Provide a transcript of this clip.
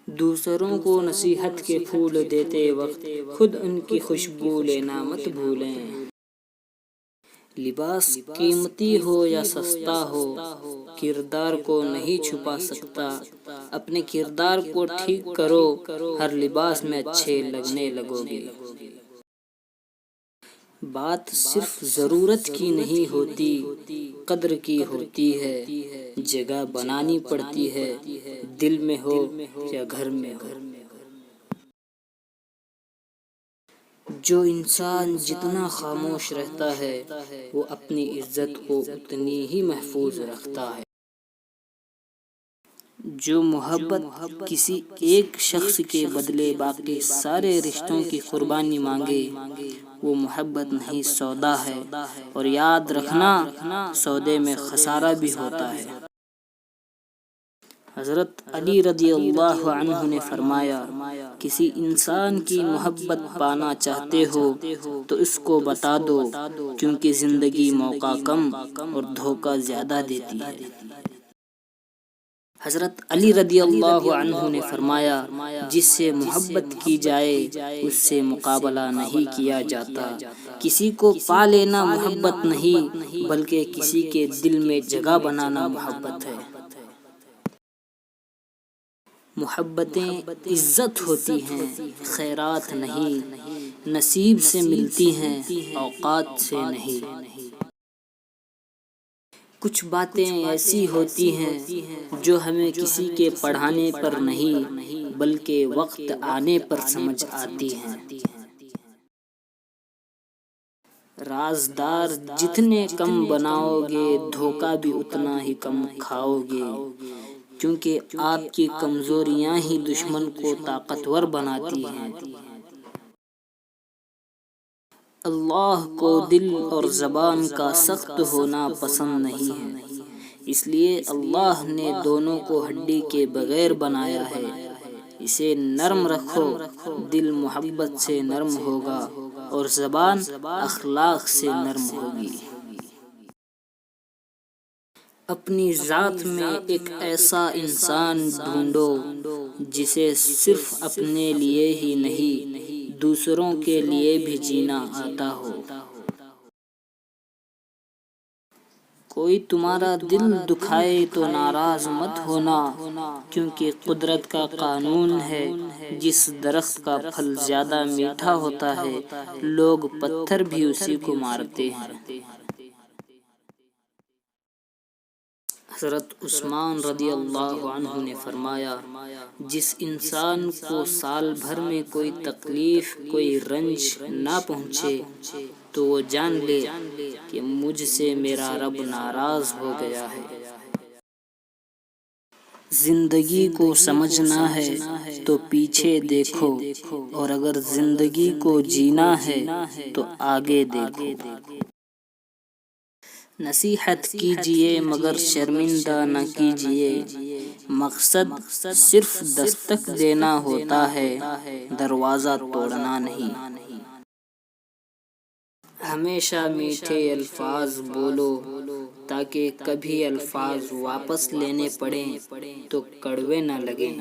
دوسروں کو نصیحت کے پھول دیتے وقت خود ان کی خوشبو لینا مت بھولیں۔ لباس قیمتی ہو یا سستا ہو، کردار کو نہیں چھپا سکتا۔ اپنے کردار کو ٹھیک کرو، ہر لباس میں اچھے لگنے لگو گے۔ بات صرف ضرورت کی نہیں ہوتی، قدر کی ہوتی ہے۔ جگہ بنانی پڑتی ہے، دل میں ہو یا گھر میں ہو۔ جو انسان جتنا خاموش رہتا ہے وہ اپنی عزت کو اتنی ہی محفوظ رکھتا ہے۔ جو محبت کسی ایک شخص کے بدلے باقی سارے رشتوں کی قربانی مانگے، وہ محبت نہیں سودا ہے، اور یاد رکھنا سودے میں خسارہ بھی ہوتا ہے۔ حضرت علی رضی اللہ عنہ نے فرمایا، کسی انسان کی محبت پانا چاہتے ہو تو اس کو بتا دو، کیونکہ زندگی موقع کم اور دھوکہ زیادہ دیتی ہے۔ حضرت علی رضی اللہ عنہ نے فرمایا، جس سے محبت کی جائے اس سے مقابلہ نہیں کیا جاتا۔ کسی کو پا لینا محبت نہیں، بلکہ کسی کے دل میں جگہ بنانا محبت ہے۔ محبتیں عزت ہوتی ہیں، خیرات نہیں، نصیب سے ملتی ہیں، اوقات سے نہیں۔ کچھ باتیں ایسی ہوتی ہیں جو ہمیں کسی کے پڑھانے پر نہیں بلکہ وقت آنے پر سمجھ آتی ہیں۔ رازدار جتنے کم بناؤ گے، دھوکہ بھی اتنا ہی کم کھاؤ گے، کیونکہ آپ کی کمزوریاں ہی دشمن کو طاقتور بناتی ہیں۔ اللہ کو دل اور زبان کا سخت ہونا پسند نہیں ہے، اس لیے اللہ نے دونوں کو ہڈی کے بغیر بنایا ہے۔ اسے نرم رکھو، دل محبت سے نرم ہوگا اور زبان اخلاق سے نرم ہوگی۔ اپنی ذات میں ایک ایسا انسان ڈھونڈو جسے صرف اپنے لیے ہی نہیں دوسروں کے لیے بھی جینا آتا ہو۔ کوئی تمہارا دل دکھائے تو ناراض مت ہونا، کیونکہ قدرت کا قانون ہے، جس درخت کا پھل زیادہ میٹھا ہوتا ہے لوگ پتھر بھی اسی کو مارتے ہیں۔ حضرت عثمان رضی اللہ عنہ نے فرمایا، جس انسان کو سال بھر میں کوئی تکلیف، کوئی رنج نہ پہنچے تو وہ جان لے کہ مجھ سے میرا رب ناراض ہو گیا ہے۔ زندگی کو سمجھنا ہے تو پیچھے دیکھو، اور اگر زندگی کو جینا ہے تو آگے دیکھو۔ نصیحت کیجیے مگر شرمندہ نہ کیجیے، مقصد صرف دستک دینا ہوتا ہے، دروازہ توڑنا نہیں۔ ہمیشہ میٹھے الفاظ بولو تاکہ کبھی الفاظ واپس لینے پڑیں تو کڑوے نہ لگیں۔